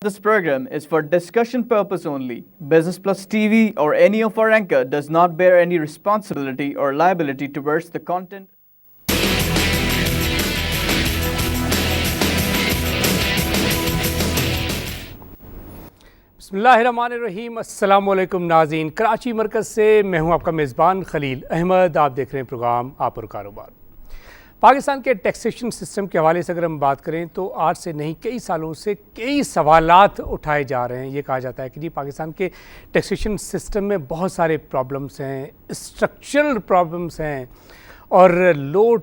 This program is for discussion purpose only. Business Plus TV or any of our anchor does not bear any responsibility or liability towards the content. बिस्मिल्लाहिर्रहमानिर्रहीम। अस्सलाम वालेकुम नाज़रीन, कराची मरकज़ से मैं हूं आपका मेज़बान खलील अहमद। आप देख रहे हैं प्रोग्राम आप और कारोबार। पाकिस्तान के टैक्सेशन सिस्टम के हवाले से अगर हम बात करें तो आज से नहीं कई सालों से कई सवालात उठाए जा रहे हैं। ये कहा जाता है कि जी पाकिस्तान के टैक्सेशन सिस्टम में बहुत सारे प्रॉब्लम्स हैं, स्ट्रक्चरल प्रॉब्लम्स हैं और लो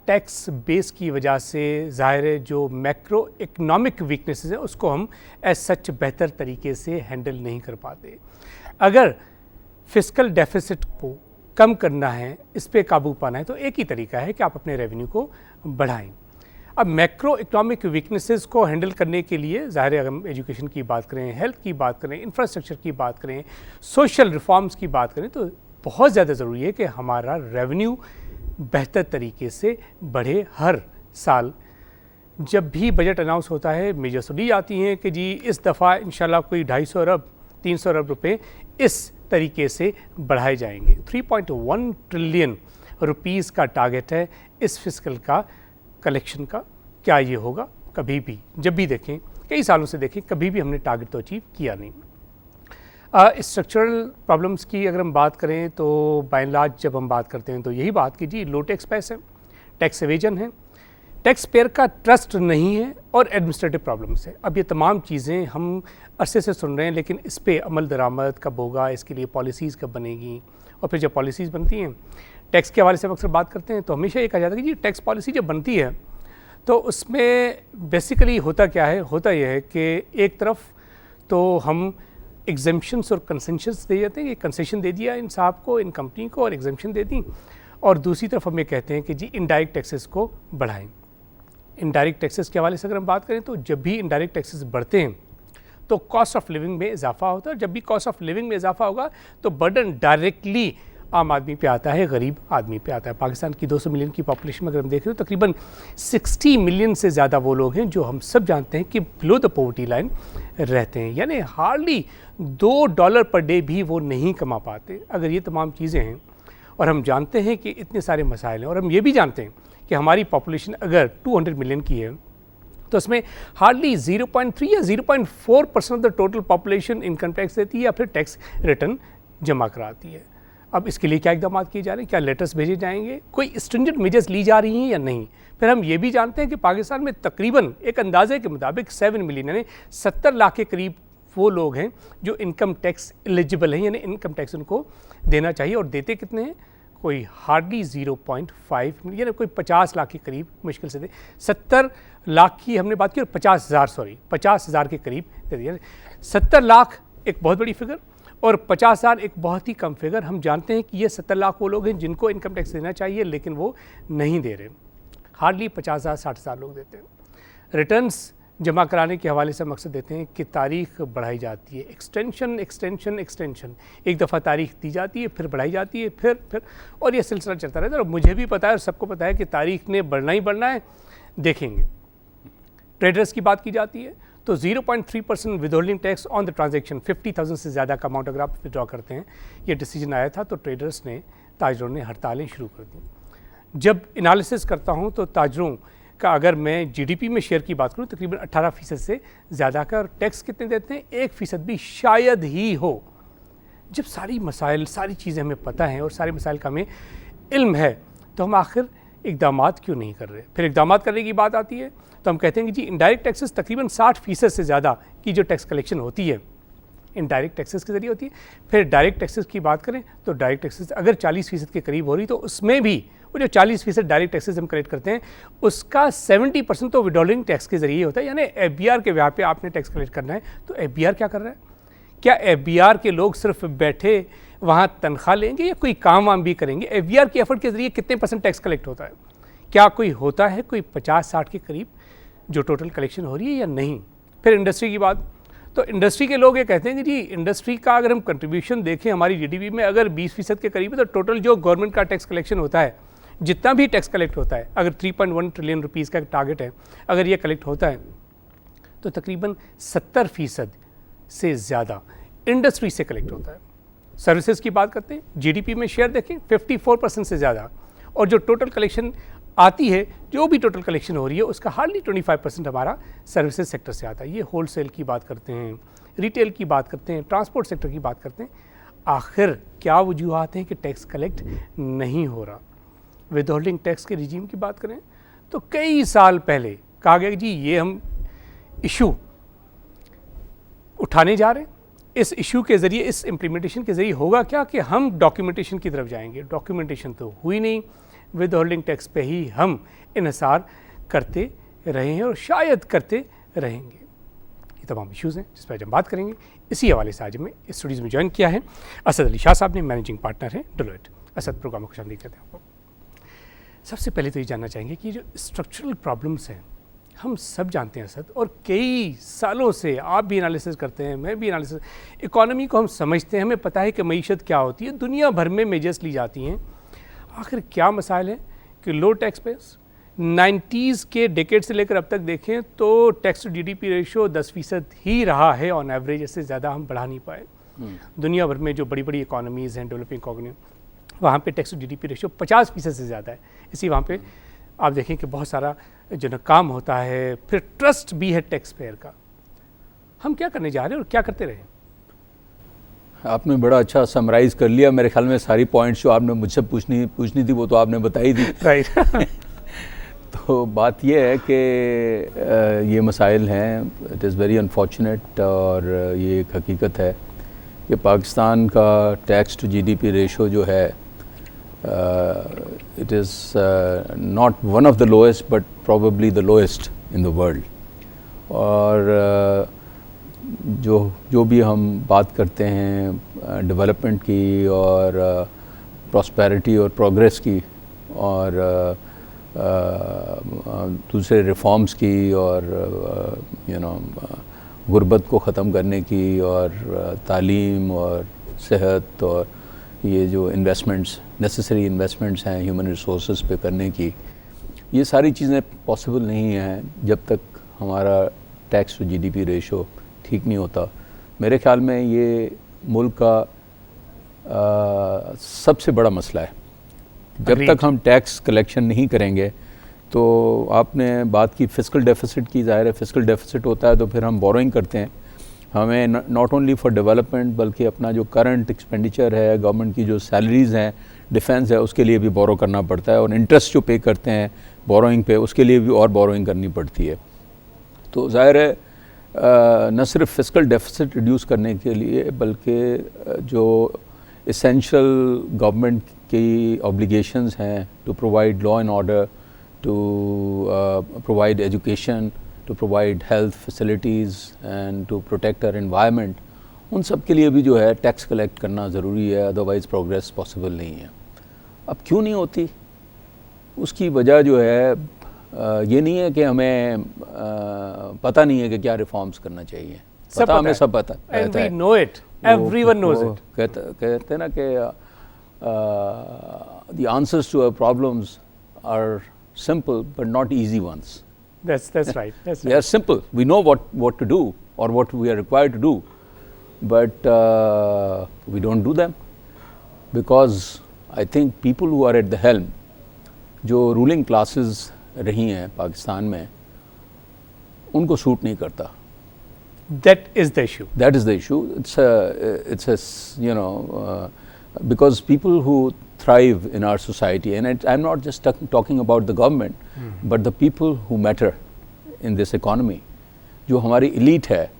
टैक्स बेस की वजह से ज़ाहिर है जो मैक्रो इकनॉमिक वीकनेसेस हैं उसको हम एज सच बेहतर तरीके से हैंडल नहीं कर पाते। अगर फिस्कल डेफिसिट को कम करना है, इस पे काबू पाना है, तो एक ही तरीका है कि आप अपने रेवेन्यू को बढ़ाएं। अब मैक्रो इकनॉमिक वीकनेसेस को हैंडल करने के लिए ज़ाहिर है अगर हम एजुकेशन की बात करें, हेल्थ की बात करें, इंफ्रास्ट्रक्चर की बात करें, सोशल रिफॉर्म्स की बात करें, तो बहुत ज़्यादा ज़रूरी है कि हमारा रेवेन्यू बेहतर तरीके से बढ़े। हर साल जब भी बजट अनाउंस होता है मेजर सुनी आती हैं कि जी इस दफ़ा इंशाल्लाह कोई 250 अरब 300 अरब रुपए इस तरीके से बढ़ाए जाएंगे। 3.1 ट्रिलियन रुपीस का टारगेट है इस फिस्कल का कलेक्शन का। क्या ये होगा? कभी भी जब भी देखें, कई सालों से देखें, कभी भी हमने टारगेट तो अचीव किया नहीं। स्ट्रक्चरल प्रॉब्लम्स की अगर हम बात करें तो बाय एंड लार्ज जब हम बात करते हैं तो यही बात की जी लो टैक्स पेस है, टैक्स एवेजन है, टैक्स पेयर का ट्रस्ट नहीं है और एडमिनिस्ट्रेटिव प्रॉब्लम्स है। अब ये तमाम चीज़ें हम अरसे से सुन रहे हैं, लेकिन इस पे अमल दरामद कब होगा, इसके लिए पॉलिसीज़ कब बनेगी, और फिर जब पॉलिसीज़ बनती हैं टैक्स के हवाले से हम अक्सर बात करते हैं तो हमेशा ये कहा जाता है कि जी टैक्स पॉलिसी जब बनती है तो उसमें बेसिकली होता क्या है, होता यह है कि एक तरफ तो हम एग्जेम्पशंस और कंसेशंस दे जाते हैं कि कंसेशन दे दिया इन साहब को, इन कंपनी को, और एग्जेम्पशन दे दी, और दूसरी तरफ हम ये कहते हैं कि जी इनडायरेक्ट टैक्सेस को बढ़ाएं। इनडायरेक्ट टैक्सेस के हवाले से अगर हम बात करें तो जब भी इनडायरेक्ट टैक्सेस बढ़ते हैं तो कॉस्ट ऑफ लिविंग में इजाफा होता है, और जब भी कॉस्ट ऑफ लिविंग में इजाफा होगा तो बर्डन डायरेक्टली आम आदमी पे आता है, गरीब आदमी पे आता है। पाकिस्तान की 200 मिलियन की पॉपुलेशन में अगर हम देख रहे हो तकरीबन 60 मिलियन से ज़्यादा वो लोग हैं जो हम सब जानते हैं कि बिलो द पॉवर्टी लाइन रहते हैं, यानी हार्डली $2 पर डे भी वो नहीं कमा पाते। अगर ये तमाम चीज़ें हैं और हम जानते हैं कि इतने सारे मसाइल हैं, और हम ये भी जानते हैं कि हमारी पॉपुलेशन अगर 200 मिलियन की है तो उसमें हार्डली 0.3 या 0.4% of the total population income tax देती है या फिर टैक्स रिटर्न जमा कराती है। अब इसके लिए क्या इकदाम किए जा रहे हैं, क्या लेटर्स भेजे जाएंगे, कोई स्ट्रिंजेंट मेजर्स ली जा रही हैं या नहीं। फिर हम ये भी जानते हैं कि पाकिस्तान में तकरीबन एक अंदाजे के मुताबिक 7 मिलियन यानी 70 लाख के करीब वो लोग हैं जो इनकम टैक्स एलिजिबल हैं, यानी इनकम टैक्स उनको देना चाहिए, और देते कितने हैं, कोई हार्डली 0.5 मिलियन, यानी कोई 50 लाख के करीब मुश्किल से दे। 70 लाख की हमने बात की और 50,000 के करीब दे दिया। 70 लाख एक बहुत बड़ी फिगर और 50,000 एक बहुत ही कम फिगर। हम जानते हैं कि ये 70 लाख वो लोग हैं जिनको इनकम टैक्स देना चाहिए लेकिन वो नहीं दे रहे। हार्डली 50,000 60,000 लोग देते हैं। रिटर्न्स जमा कराने के हवाले से मकसद देते हैं कि तारीख बढ़ाई जाती है, एक्सटेंशन। एक दफ़ा तारीख दी जाती है, फिर बढ़ाई जाती है, फिर और ये सिलसिला चलता रहता है। और मुझे भी पता है और सबको पता है कि तारीख ने बढ़ना ही बढ़ना है, देखेंगे। ट्रेडर्स की बात की जाती है तो 0.3% withholding tax on the transaction, 50,000 से ज़्यादा का अमाउंट अगर आप विड्रॉ करते हैं, ये डिसीजन आया था तो ट्रेडर्स ने, ताजरों ने हड़तालें शुरू कर दी। जब एनालिसिस करता हूँ तो ताजरों का अगर मैं जीडीपी में शेयर की बात करूँ तकरीबन 18% से ज़्यादा का, और टैक्स कितने देते हैं, 1% भी शायद ही हो। जब सारी मसाइल, सारी चीज़ें हमें पता हैं और सारे मसाइल का हमें इल्म है तो हम आखिर इक़दामात क्यों नहीं कर रहे। फिर इक़दामात करने की बात आती है तो हम कहते हैं कि जी इनडायरेक्ट टैक्सेस तकरीबन 60% से ज़्यादा की जो टैक्स कलेक्शन होती है इनडायरेक्ट टैक्सेस के ज़रिए होती है। फिर डायरेक्ट टैक्सेस की बात करें तो डायरेक्ट टैक्सेस अगर 40% के करीब हो रही तो उसमें भी वो जो 40% डायरेक्ट टैक्सेस हम कलेक्ट करते हैं उसका 70% तो विड्रॉलिंग टैक्स के ज़रिए होता है, यानी FBR के व्याप पे आपने टैक्स कलेक्ट करना है। तो FBR क्या कर रहा है? क्या FBR के लोग सिर्फ बैठे वहाँ तनख्वाह लेंगे या कोई काम वाम भी करेंगे? FBR के एफर्ट के ज़रिए कितने % टैक्स कलेक्ट होता है? क्या कोई होता है कोई 50-60 के करीब जो टोटल कलेक्शन हो रही है या नहीं? फिर इंडस्ट्री की बात, तो इंडस्ट्री के लोग ये कहते हैं कि जी इंडस्ट्री का अगर हम कंट्रीब्यूशन देखें हमारी जीडीपी में अगर 20% के करीब है तो टोटल जो गवर्नमेंट का टैक्स कलेक्शन होता है, जितना भी टैक्स कलेक्ट होता है, अगर 3.1 ट्रिलियन रुपीज़ का टारगेट है, अगर ये कलेक्ट होता है तो तकरीबन 70% से ज़्यादा इंडस्ट्री से कलेक्ट होता है। सर्विसेज की बात करते हैं, जीडीपी में शेयर देखें 54% से ज़्यादा, और जो टोटल कलेक्शन आती है, जो भी टोटल कलेक्शन हो रही है, उसका हार्डली 25% हमारा सर्विसेज सेक्टर से आता है। ये होलसेल की बात करते हैं, रिटेल की बात करते हैं, ट्रांसपोर्ट सेक्टर की बात करते हैं। आखिर क्या वजूहत हैं कि टैक्स कलेक्ट नहीं हो रहा? विद होल्डिंग टैक्स के रिजीम की बात करें तो कई साल पहले कहा गया कि जी ये हम इशू उठाने जा रहे हैं, इस इशू के ज़रिए, इस इम्प्लीमेंटेशन के ज़रिए होगा क्या कि हम डॉक्यूमेंटेशन की तरफ जाएंगे। डॉक्यूमेंटेशन तो हुई नहीं, विद होल्डिंग टैक्स पे ही हम इन्हिसार करते रहे हैं और शायद करते रहेंगे। ये तमाम इश्यूज़ हैं जिस पर आज हम बात करेंगे। इसी हवाले से आज हमें इस स्टूडियोज़ में ज्वाइन किया है असद अली शाह साहब ने, मैनेजिंग पार्टनर हैं डेलोइट। असद, प्रोग्राम को खुशामदीद कहते हैं आपको। सबसे पहले तो ये जानना चाहेंगे कि जो स्ट्रक्चरल प्रॉब्लम्स हैं, हम सब जानते हैं असद, और कई सालों से आप भी एनालिसिस करते हैं, मैं भी एनालिसिस, इकॉनमी को हम समझते हैं, हमें पता है कि मईशत क्या होती है, दुनिया भर में मेजर्स ली जाती हैं। आखिर क्या मसाइल है कि लो टैक्स पेस 90s के डेकेड से लेकर अब तक देखें तो टैक्स टू जीडीपी रेशियो 10% ही रहा है ऑन एवरेज, इससे ज़्यादा हम बढ़ा नहीं पाए। दुनिया भर में जो बड़ी बड़ी इकॉनमीज़ हैं, डेवलपिंग इकॉनमी, वहाँ पे टैक्स टू जीडीपी रेशियो 50% से ज़्यादा है। इसी वहाँ पे आप देखें कि बहुत सारा जो ना काम होता है, फिर ट्रस्ट भी है टैक्स पेयर का। हम क्या करने जा रहे हैं और क्या करते रहे? आपने बड़ा अच्छा समराइज़ कर लिया। मेरे ख्याल में सारी पॉइंट्स जो आपने मुझसे पूछनी थी वो तो आपने बताई दी। राइट। तो बात ये है कि ये मसाइल हैं, इट इज़ वेरी अनफॉर्चुनेट, और ये एक हकीकत है कि पाकिस्तान का टैक्स टू जीडीपी रेशो जो है, it is not one of the lowest but probably the lowest in the world. और जो भी हम बात करते हैं डेवलपमेंट की और प्रॉस्पेरिटी और प्रोग्रेस की और दूसरे रिफॉर्म्स की और गुर्बत को ख़त्म करने की और तालीम और सेहत और ये जो इन्वेस्टमेंट्स, नेसेसरी इन्वेस्टमेंट्स हैं ह्यूमन रिसोर्सेज पे करने की, ये सारी चीज़ें पॉसिबल नहीं हैं जब तक हमारा टैक्स टू जीडीपी रेशो ठीक नहीं होता। मेरे ख्याल में ये मुल्क का सबसे बड़ा मसला है। जब तक हम टैक्स कलेक्शन नहीं करेंगे, तो आपने बात की फिस्कल डेफिसिट की, ज़ाहिर है फिस्कल डेफिसिट होता है तो फिर हम बोरोइंग करते हैं। हमें नॉट ओनली फॉर डेवलपमेंट बल्कि अपना जो करंट एक्सपेंडिचर है, गवर्नमेंट की जो सैलरीज़ हैं, डिफेंस है, उसके लिए भी बोरो करना पड़ता है, और इंटरेस्ट जो पे करते हैं बोरोइंग पे, उसके लिए भी और बोरोइंग करनी पड़ती है। तो ज़ाहिर है न सिर्फ फिस्कल डेफिसिट रिड्यूस करने के लिए बल्कि जो एसेंशियल गवर्नमेंट की ऑब्लिगेशंस हैं to provide law and order, to provide education, to provide health facilities and to protect our environment, उन सब के लिए भी जो है टैक्स कलेक्ट करना ज़रूरी है, अदरवाइज़ प्रोग्रेस पॉसिबल नहीं है। अब क्यों नहीं होती? उसकी वजह जो है ये नहीं है कि हमें पता नहीं है कि क्या रिफॉर्म्स करना चाहिए, पता हमें सब पता है। And we know it. Everyone knows it. कहते हैं ना कि the answers to our problems are simple but not easy ones. That's right. That's They are simple. We know what to do or what we are required to do, but we don't do them because I think people who are at the helm, जो ruling classes रही हैं पाकिस्तान में, उनको suit नहीं करता। That is the issue. That is the issue. It's a because people who thrive in our society, and I'm not just talking about the government, but the people who matter in this economy, जो हमारी elite है,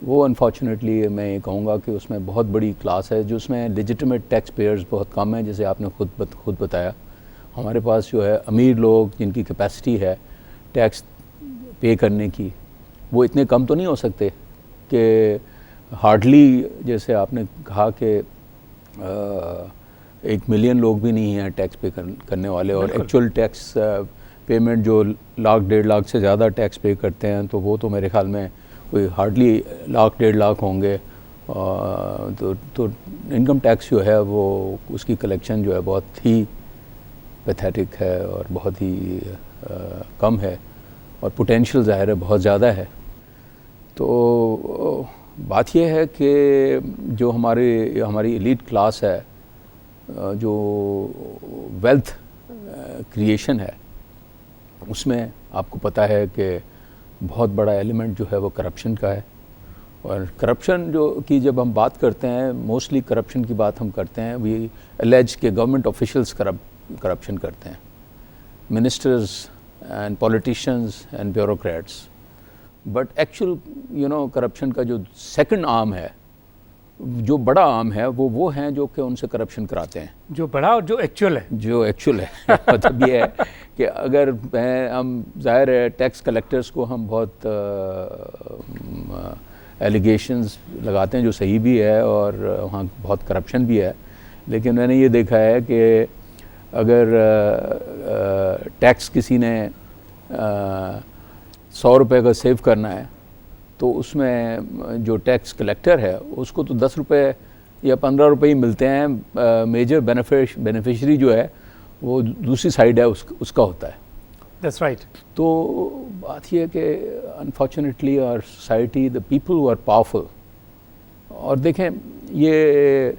वो unfortunately मैं ये कहूँगा कि उसमें बहुत बड़ी क्लास है जो उसमें legitimate tax payers बहुत कम हैं, जैसे आपने खुद बताया। हमारे पास जो है अमीर लोग जिनकी कैपेसिटी है टैक्स पे करने की, वो इतने कम तो नहीं हो सकते कि हार्डली, जैसे आपने कहा कि 1 मिलियन लोग भी नहीं हैं टैक्स पे करने वाले, और एक्चुअल टैक्स पेमेंट जो 1-1.5 लाख से ज़्यादा टैक्स पे करते हैं, तो वो तो मेरे ख्याल में कोई हार्डली 1-1.5 लाख होंगे। तो इनकम टैक्स जो है वो उसकी कलेक्शन जो है बहुत ही पैथेटिक है और बहुत ही कम है, और पोटेंशियल ज़ाहिर है बहुत ज़्यादा है तो बात यह है कि जो हमारी एलीट क्लास है, जो वेल्थ क्रिएशन है, उसमें आपको पता है कि बहुत बड़ा एलिमेंट जो है वो करप्शन का है। और करप्शन की जब हम बात करते हैं, मोस्टली करप्शन की बात हम करते हैं, वी एलेज के गवर्नमेंट ऑफिशियल्स करप्शन करते हैं, ministers and politicians and bureaucrats. But actual corruption का जो सेकंड आर्म है, जो बड़ा आर्म है, वो हैं जो कि उनसे करप्शन कराते हैं। जो बड़ा और जो एक्चुअल है मतलब ये है कि अगर हम ज़ाहिर है टैक्स कलेक्टर्स को हम बहुत एलिगेशंस लगाते हैं, जो सही भी है, और वहाँ बहुत करप्शन भी है। लेकिन मैंने ये देखा है कि अगर टैक्स किसी ने 100 रुपये का सेव करना है, तो उसमें जो टैक्स कलेक्टर है उसको तो 10 रुपये या 15 रुपये ही मिलते हैं। मेजर बेनिफिशरी जो है वो दूसरी साइड है, उसका होता है। That's right. तो बात यह है कि unfortunately our society, the people who are powerful, और देखें ये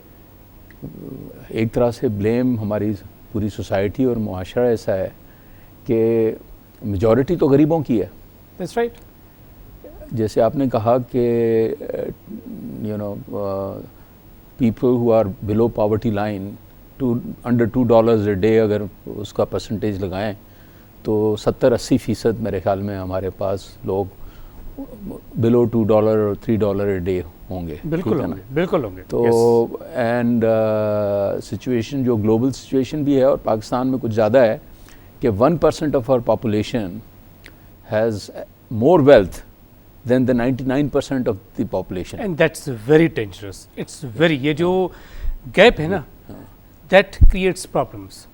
एक तरह से ब्लेम हमारी पूरी सोसाइटी और मुआशरा ऐसा है कि मेजॉरिटी तो गरीबों की है। That's right. जैसे आपने कहा कि people who are below poverty line, under $2 a day अगर उसका परसेंटेज लगाएं तो 70-80% मेरे ख्याल में हमारे पास लोग बिलो $2 और $3 अ डे होंगे। बिल्कुल होंगे, बिल्कुल होंगे। तो एंड सिचुएशन जो ग्लोबल सिचुएशन भी है, और पाकिस्तान में कुछ ज़्यादा है कि 1% of our population has more wealth than the 99% of the population. And that's very dangerous. It's very, ये जो गैप है ना, that creates problems.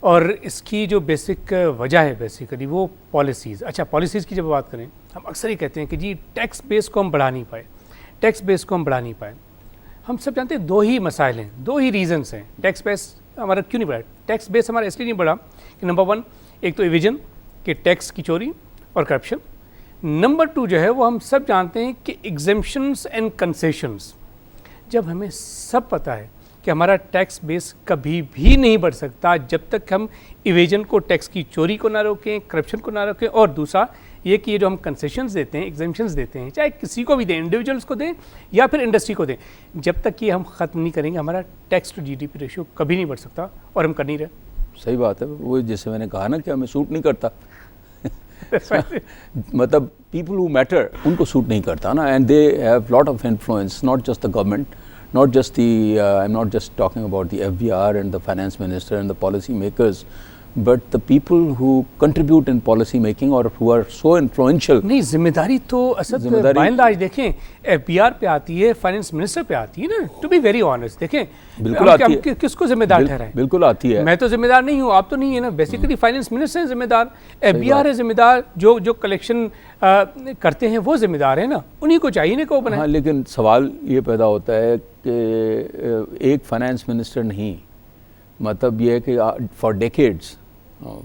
और इसकी जो बेसिक वजह है बेसिकली वो पॉलिसीज़। अच्छा, पॉलिसीज़ की जब बात करें, हम अक्सर ही कहते हैं कि जी टैक्स बेस को हम बढ़ा नहीं पाए, टैक्स बेस को हम बढ़ा नहीं पाए। हम सब जानते हैं 2 ही मसाइल हैं, 2 ही रीजंस हैं टैक्स बेस हमारा क्यों नहीं बढ़ा। टैक्स बेस हमारा इसलिए नहीं बढ़ा कि नंबर 1 एक तो एविजन कि टैक्स की चोरी और करप्शन, नंबर 2 जो है वो हम सब जानते हैं कि एग्जेम्पशंस एंड कंसेशंस। जब हमें सब पता है कि हमारा टैक्स बेस कभी भी नहीं बढ़ सकता जब तक हम इवेजन को, टैक्स की चोरी को ना रोकें, करप्शन को ना रोकें, और दूसरा ये कि ये जो हम कंसेशंस देते हैं, एग्जेम्पशंस देते हैं, चाहे किसी को भी दें, इंडिविजुअल्स को दें या फिर इंडस्ट्री को दें, जब तक ये हम ख़त्म नहीं करेंगे हमारा टैक्स टू जीडीपी रेशियो कभी नहीं बढ़ सकता, और हम कर नहीं रहे। सही बात है, वो जैसे मैंने कहा ना कि हमें सूट नहीं करता। मतलब पीपल हु मैटर उनको सूट नहीं करता ना, and they have lot of influence, not just the government, not just the I'm not just talking about the FBR and the finance minister and the policy makers, but the people who contribute in policy making or who are so influential. नहीं, जिम्मेदारी तो Asad bye and large देखें FBR पे आती है, finance minister पे आती है ना, टू बी वेरी ऑनेस्ट। देखें बिल्कुल आती है, किसको जिम्मेदार ठहराएं? बिल्कुल आती है। मैं तो जिम्मेदार नहीं हूँ, आप तो नहीं है ना, बेसिकली फाइनेंस मिनिस्टर है जिम्मेदार, FBR है जिम्मेदार, जो कलेक्शन करते हैं वो जिम्मेदार है ना, उन्हीं को चाहिए ना को बनाए। हाँ, लेकिन सवाल ये पैदा होता है कि एक फाइनेंस मिनिस्टर नहीं, मतलब ये है कि फॉर डेकेड्स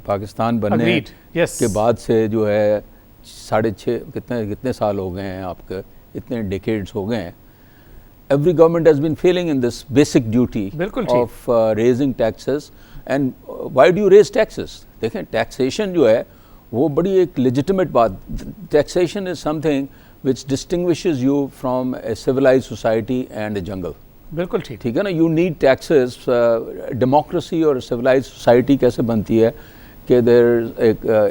पाकिस्तान बनने के बाद से जो है 6.5 कितने साल हो गए हैं आपके, इतने डेकेड्स हो गए हैं, every government has been failing in this basic duty of raising taxes. And why do you raise taxes? देखें taxation जो है वो बड़ी एक legitimate बात, taxation is something which distinguishes you from a civilized society and a jungle. बिल्कुल ठीक है ना, यू नीड टैक्सेस। डेमोक्रेसी और सिविलाइज सोसाइटी कैसे बनती है कि देयर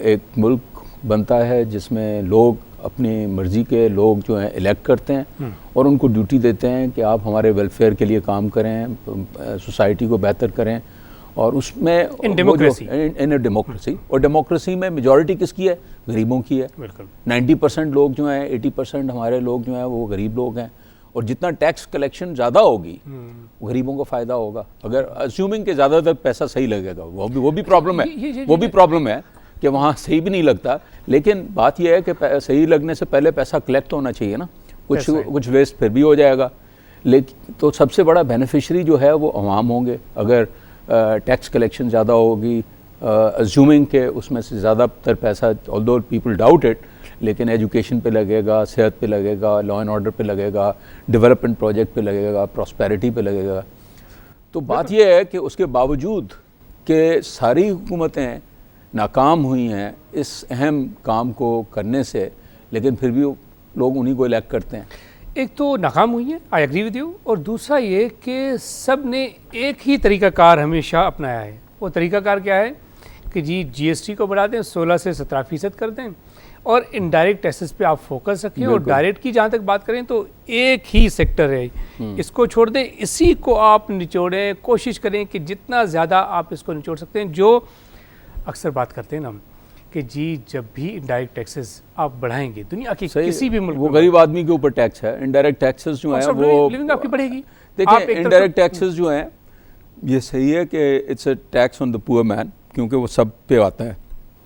एक मुल्क बनता है जिसमें लोग अपनी मर्जी के लोग जो हैं इलेक्ट करते हैं और उनको ड्यूटी देते हैं कि आप हमारे वेलफेयर के लिए काम करें, सोसाइटी को बेहतर करें, और उसमें इन डेमोक्रेसी और डेमोक्रेसी में मेजॉरिटी किसकी है? गरीबों की है। 90% लोग जो हैं, 80% हमारे लोग जो हैं वो गरीब लोग हैं, और जितना टैक्स कलेक्शन ज़्यादा होगी गरीबों को फ़ायदा होगा। अगर अज्यूमिंग के ज़्यादातर पैसा सही लगेगा, वो भी प्रॉब्लम है, वो भी प्रॉब्लम है कि वहाँ सही भी नहीं लगता। लेकिन बात यह है कि सही लगने से पहले पैसा कलेक्ट होना चाहिए ना, कुछ वेस्ट फिर भी हो जाएगा। लेकिन तो सबसे बड़ा बेनिफिशरी जो है वो अवाम होंगे अगर टैक्स कलेक्शन ज़्यादा होगी, अज्यूमिंग के उसमें से ज़्यादातर पैसा, ऑल्दो पीपल डाउट इट, लेकिन एजुकेशन पे लगेगा, सेहत पे लगेगा, लॉ एंड ऑर्डर पे लगेगा, डेवलपमेंट प्रोजेक्ट पे लगेगा, प्रॉस्पेरिटी पे लगेगा। तो बात यह है कि उसके बावजूद कि सारी हुकूमतें नाकाम हुई हैं इस अहम काम को करने से, लेकिन फिर भी लोग उन्हीं को इलेक्ट करते हैं। एक तो नाकाम हुई है, आई एग्री विद यू, और दूसरा ये कि सब ने एक ही तरीक़ाकार हमेशा अपनाया है। वो तरीक़ाकार क्या है कि जी जीएसटी को बढ़ा दें, 16 से 17% कर दें, और इनडायरेक्ट टैक्सेस पे आप फोकस रखें, और डायरेक्ट की जहाँ तक बात करें तो एक ही सेक्टर है, इसको छोड़ दें, इसी को आप निचोड़ें, कोशिश करें कि जितना ज़्यादा आप इसको निचोड़ सकते हैं। जो अक्सर बात करते हैं ना कि जी जब भी इनडायरेक्ट टैक्सेस आप बढ़ाएंगे दुनिया के किसी भी मुल्क वो गरीब आदमी के ऊपर टैक्स है, इनडायरेक्ट टैक्सेस जो हैं वो लिविंग आपकी बढ़ेगी। देखिए इनडायरेक्ट टैक्सेस जो हैं ये सही है कि it's a tax on the poor man, क्योंकि वो सब पे आता है,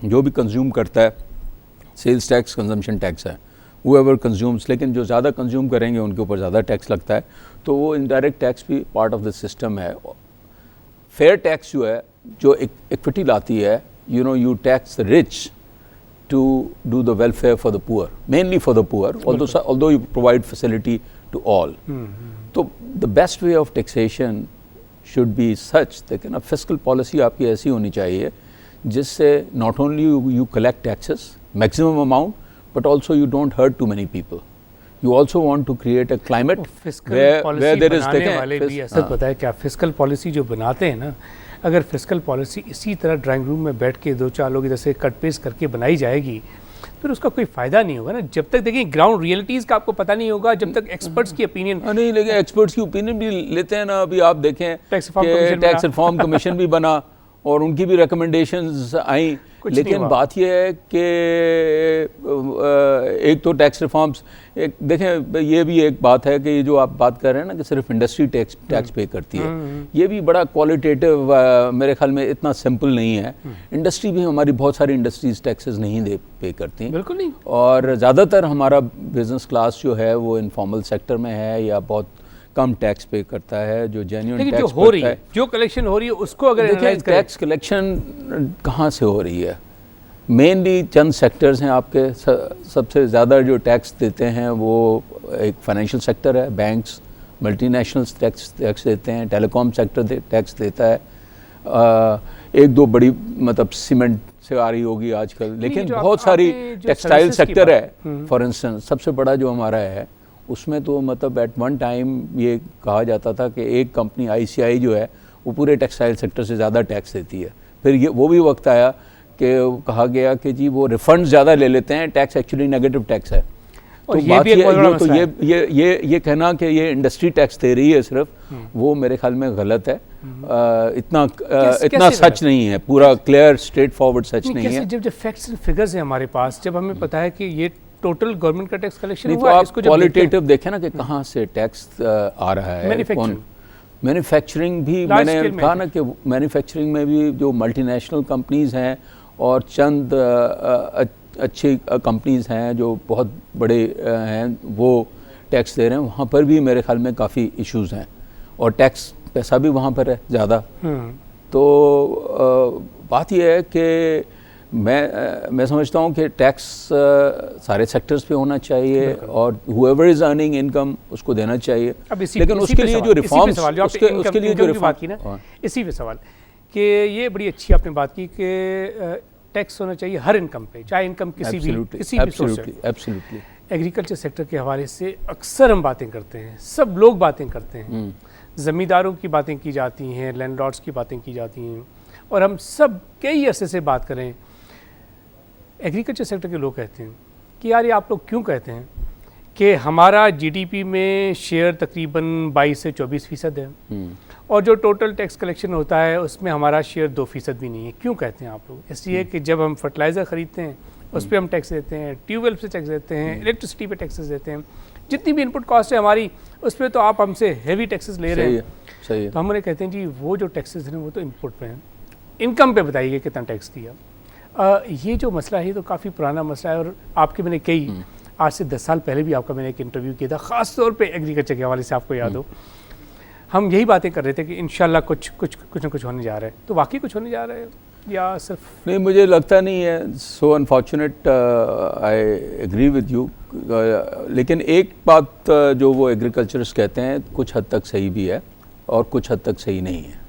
जो भी कंज्यूम करता है। सेल्स टैक्स कंजम्पशन टैक्स है, whoever कंज्यूम्स, लेकिन जो ज़्यादा कंज्यूम करेंगे उनके ऊपर ज़्यादा टैक्स लगता है, तो वो इनडायरेक्ट टैक्स भी पार्ट ऑफ द सिस्टम है। फेयर टैक्स जो है, जो इक्विटी लाती है, you know, you tax the rich to do the welfare for the poor, mainly for the poor, although you provide facility to all. So the best way of taxation should be such that a fiscal policy आपकी ऐसी होनी चाहिए जिससे not only you collect taxes maximum amount, but also you don't hurt too many people. You also want to create a climate where there is वाले भी ऐसा पता है क्या, फिस्कल पॉलिसी जो बनाते हैं ना, अगर फिस्कल पॉलिसी इसी तरह ड्राइंग रूम में बैठ के 2-4 लोग इधर से कट पेस्ट करके बनाई जाएगी, फिर उसका कोई फायदा नहीं होगा ना। जब तक देखिए ग्राउंड रियलिटीज़ का आपको पता नहीं होगा, जब तक एक्सपर्ट्स की ओपिनियन नहीं, लेकिन एक्सपर्ट्स की ओपिनियन भी लेते हैं ना। अभी आप देखें टैक्स रिफॉर्म कमीशन भी बना और उनकी भी रिकमेंडेशंस आई, लेकिन बात यह है कि एक तो टैक्स रिफॉर्म्स, एक देखें ये भी एक बात है कि ये जो आप बात कर रहे हैं ना कि सिर्फ इंडस्ट्री टैक्स पे करती है, ये भी बड़ा क्वालिटेटिव मेरे ख्याल में इतना सिंपल नहीं है। इंडस्ट्री भी, हमारी बहुत सारी इंडस्ट्रीज टैक्सेस नहीं पे करती, बिल्कुल नहीं, और ज़्यादातर हमारा बिजनेस क्लास जो है वो इनफॉर्मल सेक्टर में है या बहुत कम टैक्स पे करता है। जो जेन्युइन टैक्स हो रही है, जो कलेक्शन हो रही है उसको अगर देखिए, टैक्स कलेक्शन कहाँ से हो रही है, मेनली चंद सेक्टर्स हैं आपके। सबसे ज़्यादा जो टैक्स देते हैं वो एक फाइनेंशियल सेक्टर है, बैंक्स, मल्टीनेशनल्स टैक्स देते हैं, टेलीकॉम सेक्टर टैक्स देता है, एक दो बड़ी मतलब सीमेंट से आ रही होगी आजकल, लेकिन बहुत सारी टेक्सटाइल सेक्टर है फॉर इंस्टेंस, सबसे बड़ा जो हमारा है, उसमें तो मतलब एट वन टाइम ये कहा जाता था कि एक कंपनी ICI जो है वो पूरे टेक्सटाइल सेक्टर से ज़्यादा टैक्स देती है। फिर ये वो भी वक्त आया कि कहा गया कि जी वो रिफंड ज़्यादा ले लेते हैं, टैक्स एक्चुअली नेगेटिव टैक्स है। तो ये बात भी ये कहना कि ये इंडस्ट्री टैक्स दे रही है सिर्फ, वो मेरे ख्याल में गलत है। इतना सच नहीं है, पूरा क्लियर स्ट्रेट फॉरवर्ड सच नहीं है। जब फैक्ट्स एंड फिगर्स है हमारे पास, जब हमें पता है कि ये टोटल गवर्नमेंट का टैक्स कलेक्शन हुआ, तो आप क्वालिटेटिव देखें ना कि कहाँ से टैक्स आ रहा है। मैन्युफैक्चरिंग भी मैंने कहा ना कि मैन्युफैक्चरिंग में भी जो मल्टीनेशनल कंपनीज हैं और चंद अच्छी कंपनीज हैं जो बहुत बड़े हैं वो टैक्स दे रहे हैं, वहाँ पर भी मेरे ख्याल में काफ़ी इश्यूज़ हैं, और टैक्स पैसा भी वहाँ पर है ज़्यादा। तो बात यह है कि मैं समझता हूँ कि टैक्स सारे सेक्टर्स पे होना चाहिए, और whoever is earning income उसको देना चाहिए। लेकिन उसके लिए जो रिफॉर्म्स, उसके लिए जो रिफॉर्म की ना, इसी पे सवाल कि ये बड़ी अच्छी आपने बात की कि टैक्स होना चाहिए हर इनकम पे, चाहे इनकम किसी भी सोर्स से। एब्सोल्युटली। एग्रीकल्चर सेक्टर के हवाले से अक्सर हम बातें करते हैं, सब लोग बातें करते हैं, ज़मींदारों की बातें की जाती हैं, लैंडलॉर्ड्स की बातें की जाती हैं, और हम सब कई अरसे से बात करें। एग्रीकल्चर सेक्टर के लोग कहते हैं कि यार ये आप लोग क्यों कहते हैं कि हमारा GDP में शेयर तकरीबन 22 से 24% है, और जो टोटल टैक्स कलेक्शन होता है उसमें हमारा शेयर 2% भी नहीं है। क्यों कहते हैं आप लोग? इसलिए कि जब हम फर्टिलाइज़र ख़रीदते हैं उस पर हम टैक्स देते हैं, ट्यूबवेल पे टैक्स देते हैं, इलेक्ट्रिसिटी पे टैक्सेस देते हैं, जितनी भी इनपुट कॉस्ट है हमारी उस पर तो आप हमसे हैवी टैक्सेस ले रहे हैं। सही है। तो हम उन्हें कहते हैं जी वो जो टैक्सेस हैं वो तो इनपुट पे हैं, इनकम पे बताइए कितना टैक्स दिया। ये जो मसला है ये तो काफ़ी पुराना मसला है, और आपके मैंने कई आज से 10 साल पहले भी आपका मैंने एक इंटरव्यू किया था, ख़ास तौर पे एग्रीकल्चर के हवाले से, आपको याद हो। हम यही बातें कर रहे थे कि इंशाल्लाह कुछ ना कुछ होने जा रहा है, तो वाकई कुछ होने जा रहा है। या सिर्फ नहीं, मुझे लगता नहीं है। So unfortunate, I agree with you. लेकिन एक बात जो वो एग्रीकल्चरिस्ट कहते हैं कुछ हद तक सही भी है और कुछ हद तक सही नहीं है।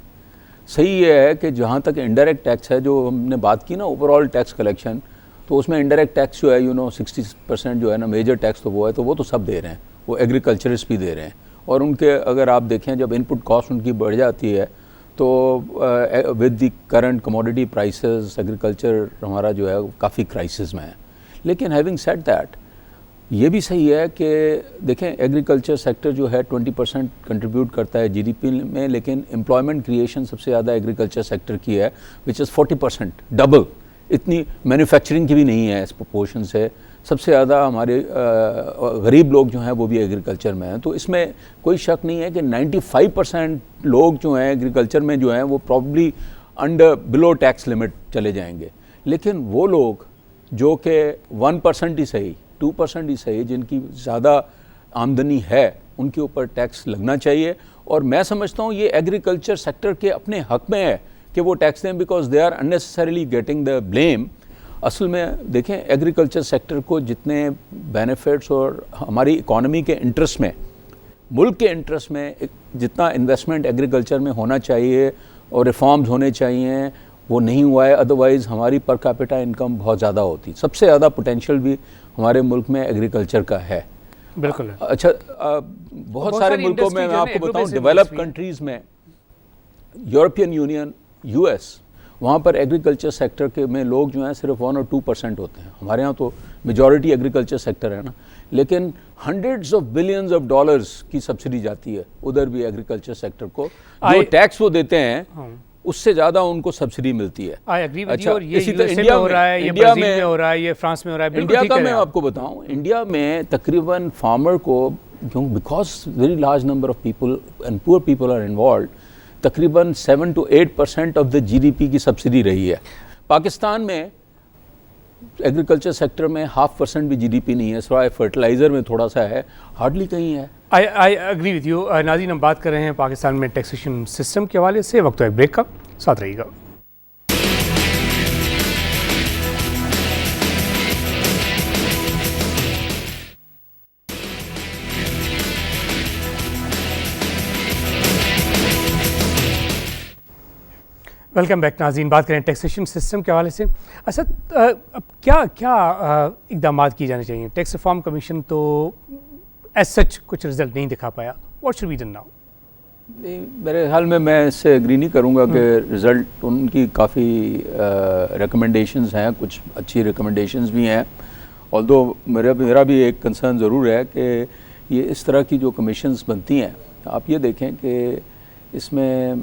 सही ये है कि जहाँ तक इनडायरेक्ट टैक्स है, जो हमने बात की ना ओवरऑल टैक्स कलेक्शन, तो उसमें इनडायरेक्ट टैक्स जो है 60% जो है ना मेजर टैक्स, तो वो तो सब दे रहे हैं, वो एग्रीकल्चरिस्ट भी दे रहे हैं। और उनके अगर आप देखें जब इनपुट कॉस्ट उनकी बढ़ जाती है तो with the current commodity prices agriculture हमारा जो है काफ़ी क्राइसिस में है। लेकिन हैविंग सेड दैट, ये भी सही है कि देखें एग्रीकल्चर सेक्टर जो है 20% कंट्रीब्यूट करता है जीडीपी में, लेकिन एम्प्लॉयमेंट क्रिएशन सबसे ज़्यादा एग्रीकल्चर सेक्टर की है, विच इज़ 40%, डबल। इतनी मैन्युफैक्चरिंग की भी नहीं है इस प्रोपोर्शन से। सबसे ज़्यादा हमारे गरीब लोग जो हैं वो भी एग्रीकल्चर में हैं। तो इसमें कोई शक नहीं है कि 95% लोग जो हैं एग्रीकल्चर में जो हैं वो प्रॉब्ली बिलो टैक्स लिमिट चले जाएंगे। लेकिन वो लोग जो कि 1% ही सही, 2% ही सही, जिनकी ज़्यादा आमदनी है, उनके ऊपर टैक्स लगना चाहिए। और मैं समझता हूँ ये एग्रीकल्चर सेक्टर के अपने हक में है कि वो टैक्स दें, because they are unnecessarily getting the blame. असल में देखें एग्रीकल्चर सेक्टर को जितने बेनिफिट्स और हमारी इकॉनमी के इंटरेस्ट में, मुल्क के इंटरेस्ट में जितना इन्वेस्टमेंट एग्रीकल्चर में होना चाहिए और रिफॉर्म्स होने चाहिए, वो नहीं हुआ है। अदरवाइज़ हमारी पर कैपिटा इनकम बहुत ज़्यादा होती। सबसे ज़्यादा पोटेंशियल भी हमारे मुल्क में एग्रीकल्चर का है। बिल्कुल है। अच्छा, बहुत सारे मुल्कों में मैं आपको बताऊं, डेवलप्ड कंट्रीज़ में, यूरोपियन यूनियन, यूएस, वहाँ पर एग्रीकल्चर सेक्टर के में लोग जो हैं सिर्फ 1 और 2% होते हैं। हमारे यहाँ तो मेजॉरिटी एग्रीकल्चर सेक्टर है ना, लेकिन hundreds of billions of dollars की सब्सिडी जाती है उधर भी एग्रीकल्चर सेक्टर को। जो टैक्स वो देते हैं उससे ज़्यादा उनको सब्सिडी मिलती है। आई एग्री विद अच्छा, यू। और ये इसी तरह यूएसए में हो रहा है, ये ब्राज़ील में हो रहा है, ये फ्रांस में हो रहा है। इंडिया का मैं आपको बताऊं, इंडिया में तकरीबन फार्मर को, because very large number of people and poor people are involve, तकरीबन 7 to 8% ऑफ द जीडीपी की सब्सिडी रही है। पाकिस्तान में एग्रीकल्चर सेक्टर में 0.5% भी जीडीपी नहीं है, सिवाय फर्टिलाइज़र में थोड़ा सा है, हार्डली कहीं है। I agree with you. नाज़रीन, हम बात कर रहे हैं पाकिस्तान में टैक्सेशन सिस्टम के हवाले से। वक्त है ब्रेक का, साथ रहिएगा। वेलकम बैक नाज़रीन। बात करें टैक्सेशन सिस्टम के हवाले से। अच्छा, अब क्या क्या इकदाम किए जाने चाहिए? टैक्स रिफॉर्म कमीशन तो एज सच कुछ रिजल्ट नहीं दिखा पाया। What should be done now? नहीं, मेरे ख्याल में मैं इससे एग्री नहीं करूंगा कि रिज़ल्ट, उनकी काफ़ी रिकमेंडेशंस हैं, कुछ अच्छी रिकमेंडेशंस भी हैं। ऑल्दो मेरा भी एक कंसर्न ज़रूर है कि ये इस तरह की जो कमीशंस बनती हैं, आप ये देखें कि इसमें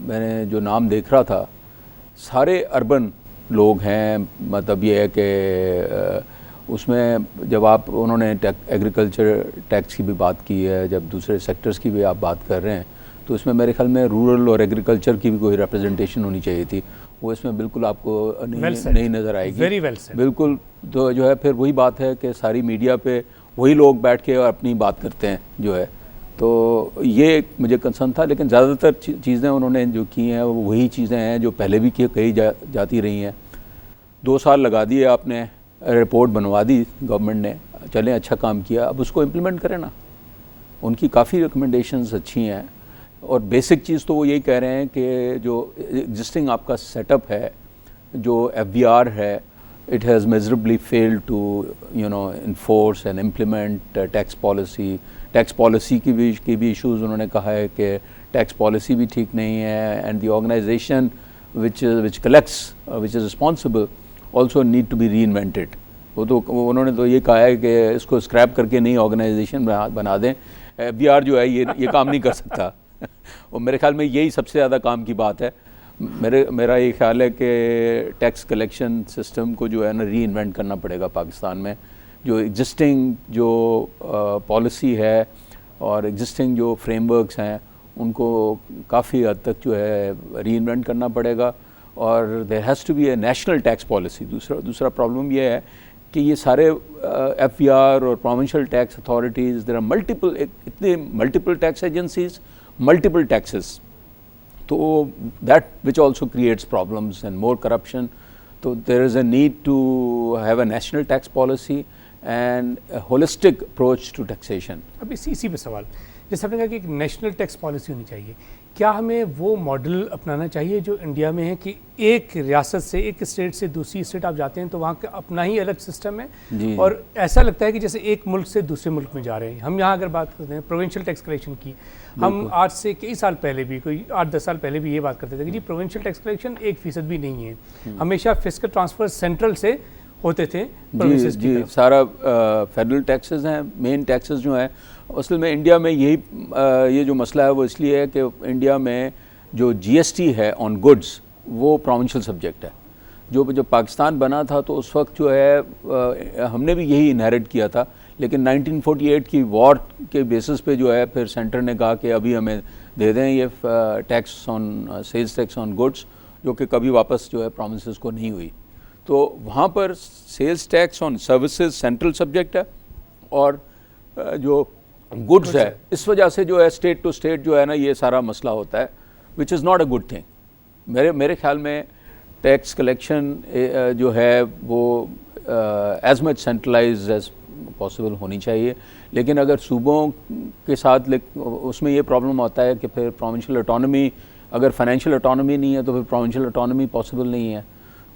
मैंने जो नाम देख रहा था, सारे अर्बन लोग हैं। मतलब ये है कि उसमें जब उन्होंने एग्रीकल्चर टैक्स की भी बात की है, जब दूसरे सेक्टर्स की भी आप बात कर रहे हैं, तो इसमें मेरे ख्याल में रूरल और एग्रीकल्चर की भी कोई रिप्रेजेंटेशन होनी चाहिए थी। वो इसमें बिल्कुल आपको नहीं नज़र आएगी। Very well said. बिल्कुल। तो जो है फिर वही बात है कि सारी मीडिया पे वही लोग बैठ के अपनी बात करते हैं जो है, तो ये मुझे कंसर्न था। लेकिन ज़्यादातर चीज़ें उन्होंने जो की हैं वो वही चीज़ें हैं जो पहले भी कही जाती रही हैं। 2 साल लगा दिए आपने, रिपोर्ट बनवा दी गवर्नमेंट ने, चलें अच्छा काम किया, अब उसको इम्प्लीमेंट करें ना। उनकी काफ़ी रिकमेंडेशंस अच्छी हैं और बेसिक चीज़ तो वो यही कह रहे हैं कि जो एग्जिस्टिंग आपका सेटअप है, जो FBR है, it has miserably failed to enforce and implement tax policy. Tax policy की भी इश्यूज़ उन्होंने कहा है कि टैक्स पॉलिसी भी ठीक नहीं है, and the organisation which collects which is responsible also need to be reinvented. उन्होंने तो ये कहा है कि इसको स्क्रैप करके नई ऑर्गेनाइजेशन बना दें। FBR जो है ये काम नहीं कर सकता। और मेरे ख्याल में यही सबसे ज़्यादा काम की बात है। मेरा ये ख्याल है कि टैक्स कलेक्शन सिस्टम को जो है ना री इन्वेंट करना पड़ेगा पाकिस्तान में। जो एग्जिस्टिंग जो पॉलिसी है और एग्जिस्टिंग जो फ्रेमवर्क्स हैं उनको काफ़ी हद तक जो है री इन्वेंट करना पड़ेगा। और there has to be a national tax policy. दूसरा प्रॉब्लम ये है कि ये सारे FBR और provincial tax authorities, there are multiple tax agencies, multiple taxes. तो that which also creates problems and more corruption. So there is a need to have a national tax policy and a holistic approach to taxation. अब इसी पे सवाल, जैसे आपने कहा कि एक नेशनल टैक्स पॉलिसी होनी चाहिए, क्या हमें वो मॉडल अपनाना चाहिए जो इंडिया में है कि एक रियासत से, एक स्टेट से दूसरी स्टेट आप जाते हैं तो वहाँ का अपना ही अलग सिस्टम है और ऐसा लगता है कि जैसे एक मुल्क से दूसरे मुल्क में जा रहे हैं। हम यहाँ अगर बात करते हैं प्रोविंशियल टैक्स कलेक्शन की, हम आज से कई साल पहले भी, कोई 8-10 साल पहले भी ये बात करते थे कि जी प्रोविंशियल टैक्स कलेक्शन 1% भी नहीं है, हमेशा फिस्कल ट्रांसफर सेंट्रल से होते थे। जी सारा फेडरल टैक्सेस हैं, मेन टैक्सेस जो हैं। असल में इंडिया में यही ये जो मसला है वो इसलिए है कि इंडिया में जो जीएसटी है ऑन गुड्स वो प्रोविंशियल सब्जेक्ट है। जो पाकिस्तान बना था तो उस वक्त जो है हमने भी यही इनहेरिट किया था, लेकिन 1948 की वॉर के बेसिस पे जो है फिर सेंटर ने कहा कि अभी हमें दे दें ये tax on sales tax on goods, जो कि कभी वापस जो है प्रोविंसेस को नहीं हुई। तो वहाँ पर sales tax on services central subject है और जो गुड्स है इस वजह से जो है स्टेट टू स्टेट जो है ना ये सारा मसला होता है, which is not a good thing. मेरे ख्याल में टैक्स कलेक्शन जो है वो as much centralise as possible होनी चाहिए, लेकिन अगर सूबों के साथ उसमें ये प्रॉब्लम आता है कि फिर प्रोविंशियल ऑटोनॉमी, अगर फाइनेंशियल ऑटोनॉमी नहीं है तो फिर प्रोविंशियल ऑटोनॉमी पॉसिबल नहीं है।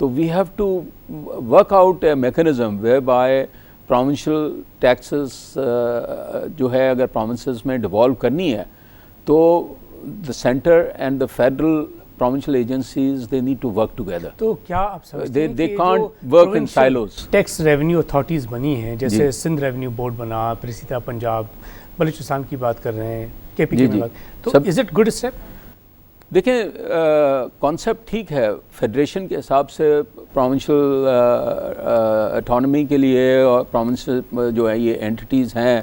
तो we have to work out a mechanism whereby provincial taxes जो है अगर प्रोविंसेस में डिवॉल्व करनी है तो the centre and the federal provincial agencies they need to work together. तो क्या आप समझते हैं they can't work in silos. Tax revenue authorities बनी हैं, जैसे सिंध रेवेन्यू बोर्ड बना, फिर इसी तरह पंजाब, बलूचिस्तान की बात कर रहे हैं, केपी की बात, तो इज इट गुड स्टेप? देखें कॉन्सेप्ट ठीक है, फेडरेशन के हिसाब से प्रोविंशियल ऑटोनॉमी के लिए और प्रोविंशियल जो है ये एंटिटीज़ हैं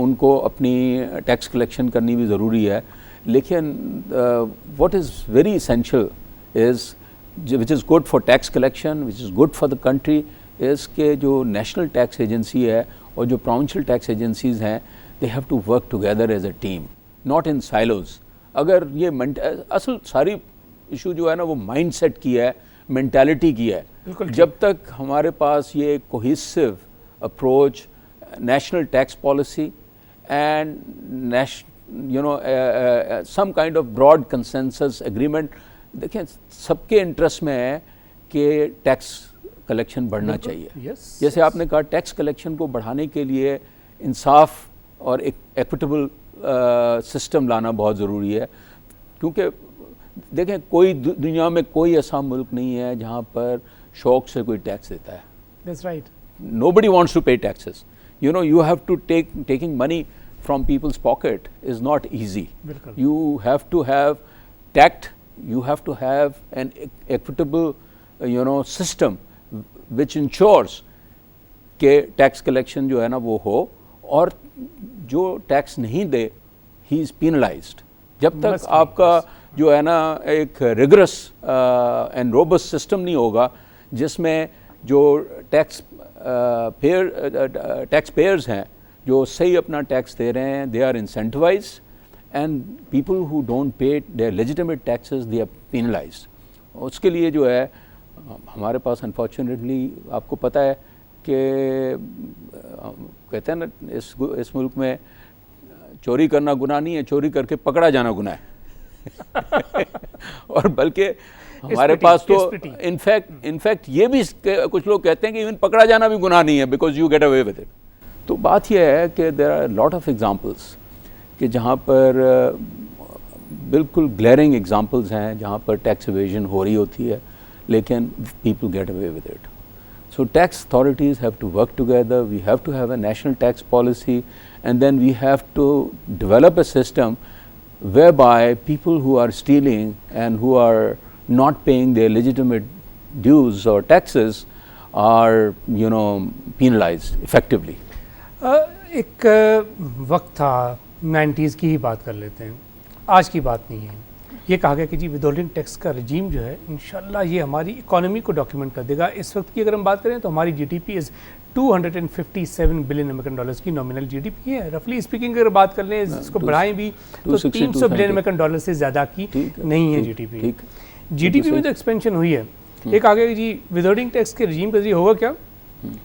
उनको अपनी टैक्स कलेक्शन करनी भी ज़रूरी है, लेकिन what is very essential is which is good for tax collection, which is good for the country is कि जो national tax agency है और जो provincial tax agencies हैं they have to work together as a team, not in silos. अगर ये असल सारी इशू जो है ना वो mindset की है, mentality की है। जब तक हमारे पास ये cohesive approach, national tax policy and some kind of broad consensus agreement, देखें सबके इंटरेस्ट में है कि टैक्स कलेक्शन बढ़ना चाहिए। जैसे आपने कहा टैक्स कलेक्शन को बढ़ाने के लिए इंसाफ और एक एक्विटेबल सिस्टम लाना बहुत ज़रूरी है, क्योंकि देखें कोई दुनिया में कोई ऐसा मुल्क नहीं है जहाँ पर शौक से कोई टैक्स देता है। That's right. Nobody wants to pay taxes. You have to taking money from people's pocket is not easy. You have to have tact, you have to have an equitable system which ensures कि tax collection जो है ना वो हो, और जो tax नहीं दे he is penalised. जब तक आपका जो है ना एक रिगरस एंड रोबस्ट सिस्टम नहीं होगा जिसमें जो टैक्स पेयर्स हैं जो सही अपना टैक्स दे रहे हैं, they are incentivised, and people who don't pay their legitimate taxes they are penalised. उसके लिए जो है हमारे पास अनफॉर्चुनेटली आपको पता है कि कहते हैं ना इस मुल्क में चोरी करना गुनाह नहीं है, चोरी करके पकड़ा जाना गुनाह है। और बल्कि हमारे पास तो इनफैक्ट ये भी कुछ लोग कहते हैं कि इवन पकड़ा जाना भी गुनाह नहीं है because you get away with it. तो बात यह है कि there are lot of examples कि जहाँ पर बिल्कुल ग्लेरिंग एग्जांपल्स हैं जहाँ पर टैक्स एवेजन हो रही होती है लेकिन people get away with it. So tax authorities have to work together, we have to have a national tax policy, and then we have to develop a system whereby people who are stealing and who are not paying their legitimate dues or taxes are penalized effectively. एक वक्त था 90s की ही बात कर लेते हैं, आज की बात नहीं है। ये कहा गया कि जी विदहोल्डिंग टैक्स का रजीम जो है इंशाल्लाह ये हमारी इकोनॉमी को डॉक्यूमेंट कर देगा। इस वक्त की अगर हम बात करें तो हमारी GDP is 257 billion American dollars की नॉमिनल जीडीपी है। रफली स्पीकिंग अगर बात कर लें इसको बढ़ाएं भी तो 300 बिलियन अमेरिकन डॉलर से ज़्यादा की नहीं है जीडीपी। जीडीपी में तो एक्सपेंशन हुई है। एक आ गया कि जी विदहोल्डिंग टैक्स के रजीम के जरिए होगा क्या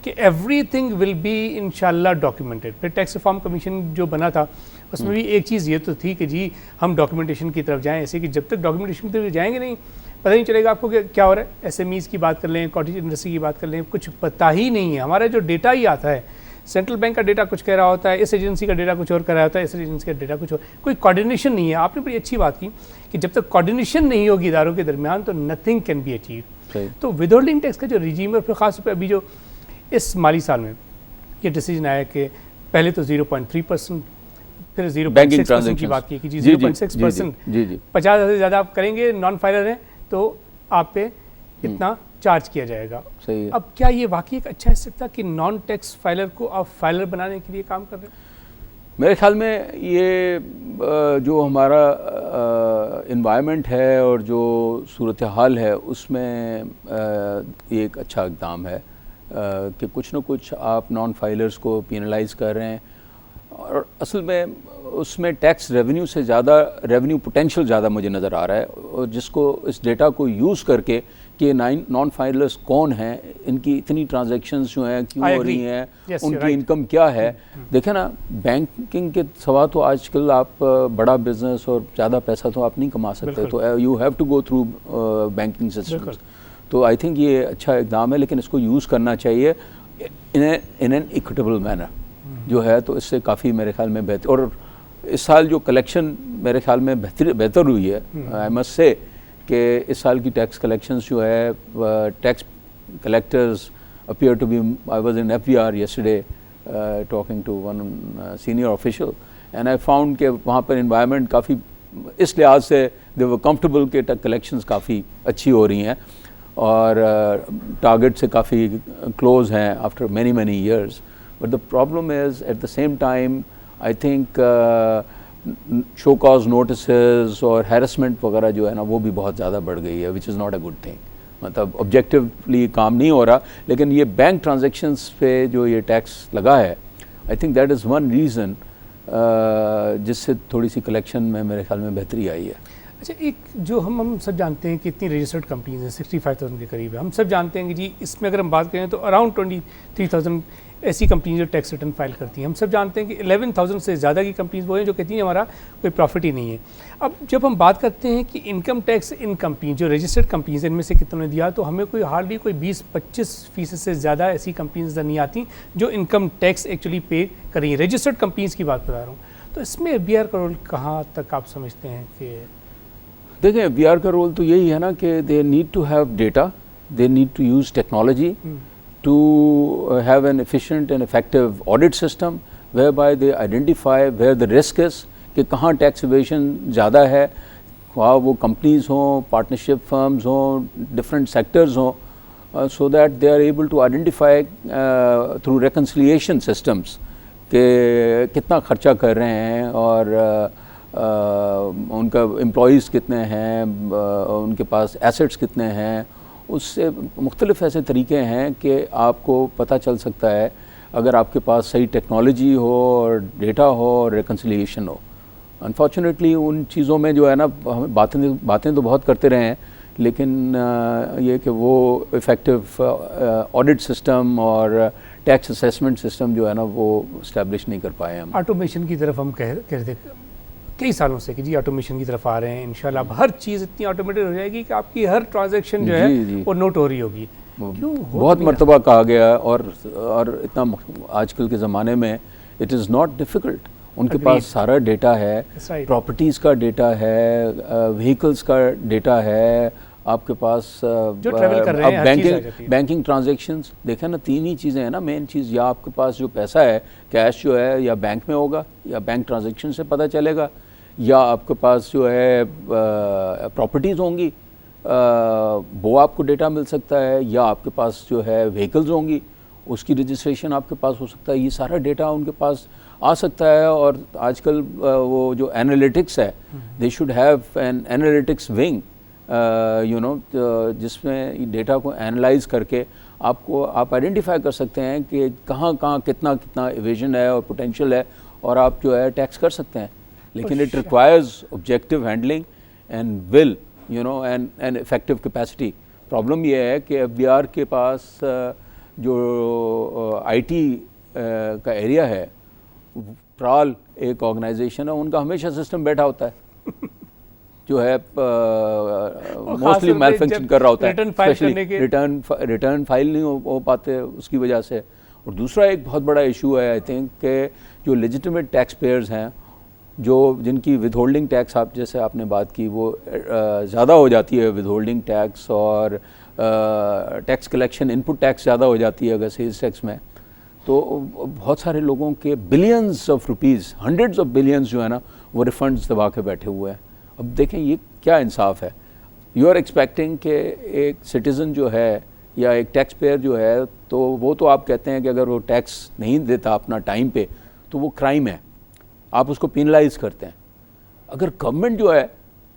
कि एवरीथिंग विल बी इंशाल्लाह डॉक्यूमेंटेड। फिर टैक्स रिफॉर्म कमीशन जो बना था उसमें भी एक चीज़ ये तो थी कि जी हम डॉक्यूमेंटेशन की तरफ जाएं, ऐसे कि जब तक डॉक्यूमेंटेशन की तरफ जाएंगे नहीं पता नहीं चलेगा आपको क्या हो रहा है। एसएमईज़ की बात कर लें, कॉटेज इंडस्ट्री की बात कर लें, कुछ पता ही नहीं है। हमारा जो डेटा ही आता है, सेंट्रल बैंक का डेटा कुछ कह रहा होता है, इस एजेंसी का डेटा कुछ और कह रहा होता है, इस एजेंसी का डेटा कुछ और, कोई कोऑर्डिनेशन नहीं है। आपने बड़ी अच्छी बात की कि जब तक कोऑर्डिनेशन नहीं होगी इदारों के दरमियान तो नथिंग कैन बी अचीव। तो विदहोल्डिंग टैक्स का जो रिजीम है, फिर खास तौर पर अभी जो इस माली साल में ये डिसीजन आया कि पहले तो 0.3%, फिर 0.6% की बात की कि जी 0.6%, 50,000 से ज़्यादा आप करेंगे नॉन फाइलर हैं तो आप पे इतना चार्ज किया जाएगा। सही है। अब क्या ये वाकई एक अच्छा स्टेप था कि नॉन टैक्स फाइलर को आप फाइलर बनाने के लिए काम कर रहे हैं? मेरे ख्याल में ये जो हमारा इन्वायरमेंट है और जो सूरत हाल है उसमें ये एक अच्छा इक़दाम है कि कुछ न कुछ आप नॉन फाइलर्स को पेनलाइज कर रहे हैं। और असल में उसमें टैक्स रेवेन्यू से ज़्यादा रेवेन्यू पोटेंशियल ज़्यादा मुझे नज़र आ रहा है, और जिसको इस डेटा को यूज़ करके कि नॉन फाइलर्स कौन हैं, इनकी इतनी ट्रांजैक्शंस जो हैं क्यों हो रही हैं, उनकी इनकम क्या है। देखें ना, बैंकिंग के सवा तो आजकल आप बड़ा बिजनेस और ज़्यादा पैसा तो आप नहीं कमा सकते, तो you have to go through banking system. तो आई थिंक ये अच्छा इक़दाम है, लेकिन इसको यूज़ करना चाहिए इन एन इक्विटेबल मैनर जो है, तो इससे काफ़ी मेरे ख्याल में बेहतर। और इस साल जो कलेक्शन मेरे ख्याल में बेहतर हुई है, आई मस्ट से कि इस साल की टैक्स कलेक्शंस जो है, tax collectors appear to be, I was in FBR yesterday talking to one senior official and I found कि वहाँ पर इन्वायरमेंट काफ़ी इस लिहाज से दे वर कंफर्टेबल कि कलेक्शंस काफ़ी अच्छी हो रही हैं और टारगेट से काफ़ी क्लोज हैं after many years. But the problem is at the same time I think show cause notices और हैरेसमेंट वगैरह जो है ना वो भी बहुत ज़्यादा बढ़ गई है, which is not a good thing. मतलब ऑब्जेक्टिवली काम नहीं हो रहा, लेकिन ये बैंक ट्रांजैक्शंस पे जो ये टैक्स लगा है, I think that is one reason जिससे थोड़ी सी कलेक्शन में मेरे ख्याल में बेहतरी आई है। अच्छा, एक जो हम सब जानते हैं कि इतनी रजिस्टर्ड कंपनीज हैं 65,000 के करीब है, हम सब जानते हैं कि जी इसमें अगर हम बात करें तो अराउंड 23,000 ऐसी कंपनीज जो टैक्स रिटर्न फाइल करती हैं। हम सब जानते हैं कि 11,000 से ज़्यादा की कंपनीज वो हैं जो कहती हैं हमारा कोई प्रॉफिट ही नहीं है। अब जब हम बात करते हैं कि इनकम टैक्स इन कंपनी जो रजिस्टर्ड कंपनीज हैं इनमें से कितनों ने दिया, तो हमें कोई हार्डली कोई 20-25% से ज़्यादा ऐसी कंपनीज नज़र नहीं आती जो इनकम टैक्स एक्चुअली पे कर रही हैं। रजिस्टर्ड कंपनीज़ की बात बता रहा हूँ, तो इसमें FBR का रोल कहाँ तक आप समझते हैं? कि देखें, FBR का रोल तो यही है ना कि they need to have data, they need to use technology to have an efficient and effective audit system whereby they identify where the risk is, कि कहाँ टैक्स इवेशन ज़्यादा है, वहाँ वो कंपनीज हों, पार्टनरशिप फर्म्स हों, डिफरेंट सेक्टर्स हों, so that they are able to identify through reconciliation systems कि कितना खर्चा कर रहे हैं और उनका एम्प्लॉयज़ कितने हैं, उनके पास एसेट्स कितने हैं। उससे मुख्तलिफ ऐसे तरीके हैं कि आपको पता चल सकता है अगर आपके पास सही टेक्नोलॉजी हो और डेटा हो और रिकन्सिलिएशन हो। अनफॉर्चुनेटली उन चीज़ों में जो है ना, हम बातें तो बहुत करते रहे हैं, लेकिन ये कि वो इफ़ेक्टिव ऑडिट सिस्टम और टैक्स असेसमेंट सिस्टम जो है ना वो इस्टेब्लिश नहीं कर पाए हम। ऑटोमेशन की तरफ हम कह रहे थे कई सालों से कि जी ऑटोमेशन की तरफ आ रहे हैं, इंशाल्लाह अब हर चीज़ इतनी ऑटोमेटेड हो जाएगी कि आपकी हर ट्रांजैक्शन जो है वो नोट हो रही होगी। क्यों बहुत मरतबा कहा गया, और इतना आजकल के ज़माने में इट इज़ नॉट डिफ़िकल्ट। उनके पास सारा डेटा है, प्रॉपर्टीज़ का डेटा है, व्हीकल्स का डेटा है, आपके पास जो ट्रैवल कर रहे हैं, बैंकिंग ट्रांजैक्शंस देखें ना, तीन ही चीज़ें हैं ना मेन चीज़, या आपके पास जो पैसा है कैश जो है या बैंक में होगा या बैंक ट्रांजैक्शन से पता चलेगा, या आपके पास जो है प्रॉपर्टीज़ होंगी वो आपको डेटा मिल सकता है, या आपके पास जो है व्हीकल्स होंगी उसकी रजिस्ट्रेशन आपके पास हो सकता है। ये सारा डेटा उनके पास आ सकता है। और आजकल वो जो एनालिटिक्स है, they should have an analytics wing, you know, जिसमें डेटा को एनालाइज करके आप आइडेंटिफाई कर सकते हैं कि कहाँ कहाँ कितना एविजन है और पोटेंशियल है, और आप जो है टैक्स कर सकते हैं। लेकिन it requires objective handling and will, you know, and effective capacity. Problem ये है कि FBR के पास जो IT का एरिया है, प्राल एक ऑर्गेनाइजेशन है, उनका हमेशा सिस्टम बैठा होता है जो है मोस्टली मैल फंक्शन कर रहा होता है, स्पेशली रिटर्न फाइल नहीं हो पाते उसकी वजह से। और दूसरा एक बहुत बड़ा इशू है आई थिंक कि जो लेजिटिमेट टैक्स पेयर्स हैं, जो जिनकी विदहोल्डिंग टैक्स, आप जैसे आपने बात की, वो ज़्यादा हो जाती है विदहोल्डिंग टैक्स, और टैक्स कलेक्शन इनपुट टैक्स ज़्यादा हो जाती है अगर सेल्स टैक्स में, तो बहुत सारे लोगों के billions of rupees, hundreds of billions जो है ना, वो रिफंड्स दबा के बैठे हुए हैं। अब देखें ये क्या इंसाफ है। यू आर एक्सपेक्टिंग कि एक सिटीज़न जो है या एक टैक्स पेयर जो है, तो वो तो आप कहते हैं कि अगर वो टैक्स नहीं देता अपना टाइम पे तो वो क्राइम है, आप उसको पेनलाइज करते हैं। अगर गवर्नमेंट जो है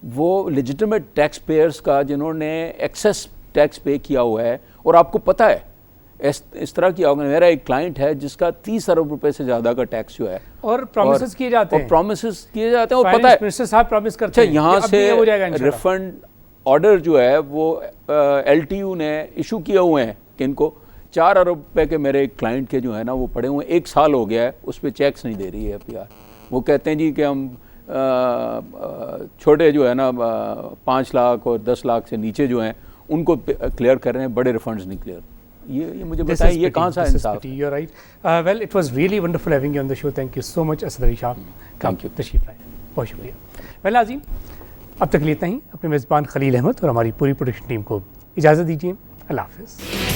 वो लेजिटिमेट टैक्स पेयर्स का, जिन्होंने एक्सेस टैक्स पे किया हुआ है, और आपको पता है इस तरह की, मेरा एक क्लाइंट है जिसका 30 अरब रुपए से ज़्यादा का टैक्स जो है, और प्रोमिसेस किए जाते हैं, और पता है मिनिस्टर साहब प्रॉमिस करते हैं यहाँ से रिफंड ऑर्डर जो है वो LTU ने इशू किए हुए हैं कि इनको 4 अरब रुपए के मेरे एक क्लाइंट के जो है ना वो पड़े हुए, 1 साल हो गया है, उस पर चेक्स नहीं दे रही है FBR। वो कहते हैं जी कि हम छोटे जो है ना 5 लाख और 10 लाख से नीचे जो हैं उनको क्लियर कर रहे हैं, बड़े रिफंड्स नहीं क्लियर। ये मुझे बताइए ये कहाँ सा इंसाफ है? You're right. Well, it was really wonderful having you on the show. Thank you so much, Asad Ali Shah. Thank you. तशरीफ लाए, बहुत शुक्रिया। वेल आज़ीम, अब तक लेते हैं अपने मेज़बान खलील अहमद और हमारी पूरी प्रोडक्शन टीम को इजाज़त दीजिए। अल्लाह हाफ़िज़।